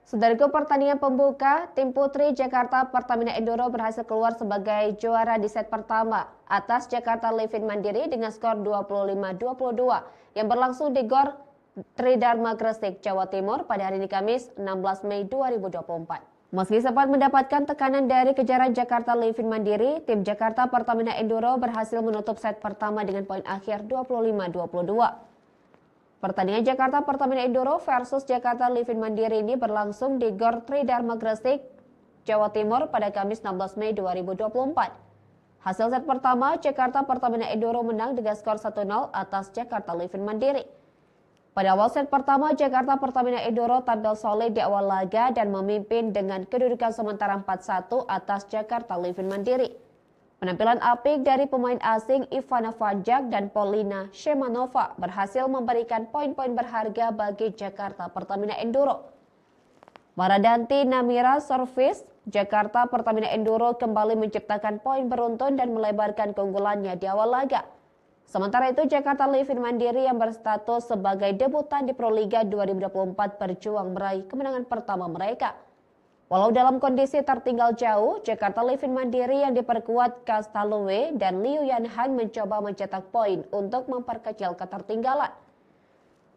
Saudaraku, pertandingan pembuka, tim putri Jakarta Pertamina Enduro berhasil keluar sebagai juara di set pertama atas Jakarta Livin Mandiri dengan skor 25-22 yang berlangsung di Gor Tridharma Gresik, Jawa Timur pada hari ini Kamis 16 Mei 2024. Meski sempat mendapatkan tekanan dari kejaran Jakarta Livin Mandiri, tim Jakarta Pertamina Enduro berhasil menutup set pertama dengan poin akhir 25-22. Pertandingan Jakarta Pertamina Enduro versus Jakarta Livin Mandiri ini berlangsung di Gor Tridharma Gresik, Jawa Timur pada Kamis 16 Mei 2024. Hasil set pertama, Jakarta Pertamina Enduro menang dengan skor 1-0 atas Jakarta Livin Mandiri. Pada awal set pertama, Jakarta Pertamina Enduro tampil solid di awal laga dan memimpin dengan kedudukan sementara 4-1 atas Jakarta Livin Mandiri. Penampilan apik dari pemain asing Ivana Vanjak dan Polina Shemanova berhasil memberikan poin-poin berharga bagi Jakarta Pertamina Enduro. Maradanti Namira Service, Jakarta Pertamina Enduro kembali menciptakan poin beruntun dan melebarkan keunggulannya di awal laga. Sementara itu Jakarta Livin Mandiri yang berstatus sebagai debutan di Proliga 2024 berjuang meraih kemenangan pertama mereka. Walau dalam kondisi tertinggal jauh, Jakarta Livin Mandiri yang diperkuat Kastalue dan Liu Yanhan mencoba mencetak poin untuk memperkecil ketertinggalan.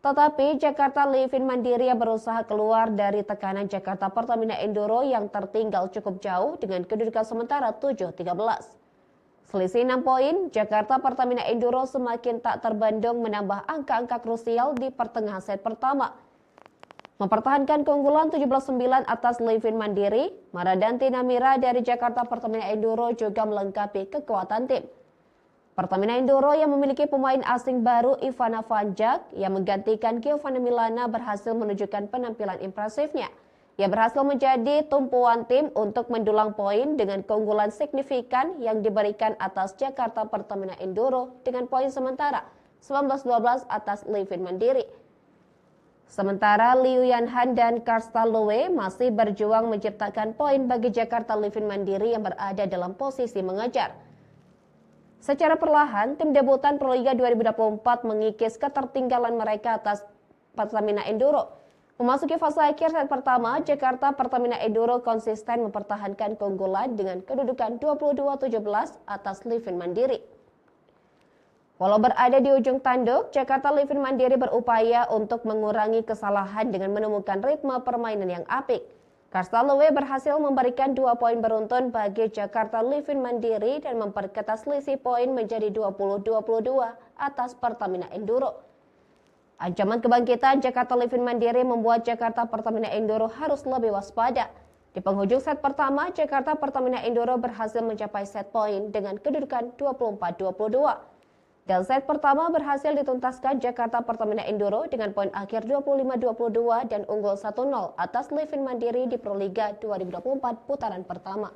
Tetapi Jakarta Livin Mandiri yang berusaha keluar dari tekanan Jakarta Pertamina Enduro yang tertinggal cukup jauh dengan kedudukan sementara 7-13. Selisih 6 poin, Jakarta Pertamina Enduro semakin tak terbendung menambah angka-angka krusial di pertengahan set pertama. Mempertahankan keunggulan 17-9 atas Livin Mandiri, Maradanti Namira dari Jakarta Pertamina Enduro juga melengkapi kekuatan tim. Pertamina Enduro yang memiliki pemain asing baru Ivana Vanjak yang menggantikan Giovanna Milana berhasil menunjukkan penampilan impresifnya. Ia berhasil menjadi tumpuan tim untuk mendulang poin dengan keunggulan signifikan yang diberikan atas Jakarta Pertamina Enduro dengan poin sementara 19-12 atas Livin Mandiri. Sementara Liu Yanhan dan Kastalue masih berjuang menciptakan poin bagi Jakarta Livin Mandiri yang berada dalam posisi mengejar. Secara perlahan, tim debutan Proliga 2024 mengikis ketertinggalan mereka atas Pertamina Enduro. Memasuki fase akhir set pertama, Jakarta Pertamina Enduro konsisten mempertahankan keunggulan dengan kedudukan 22-17 atas Livin Mandiri. Walau berada di ujung tanduk, Jakarta Livin Mandiri berupaya untuk mengurangi kesalahan dengan menemukan ritme permainan yang apik. Kastalue berhasil memberikan 2 poin beruntun bagi Jakarta Livin Mandiri dan memperketat selisih poin menjadi 20-22 atas Pertamina Enduro. Ancaman kebangkitan Jakarta Livin Mandiri membuat Jakarta Pertamina Enduro harus lebih waspada. Di penghujung set pertama, Jakarta Pertamina Enduro berhasil mencapai set poin dengan kedudukan 24-22. Dan set pertama berhasil dituntaskan Jakarta Pertamina Enduro dengan poin akhir 25-22 dan unggul 1-0 atas Livin Mandiri di Proliga 2024 putaran pertama.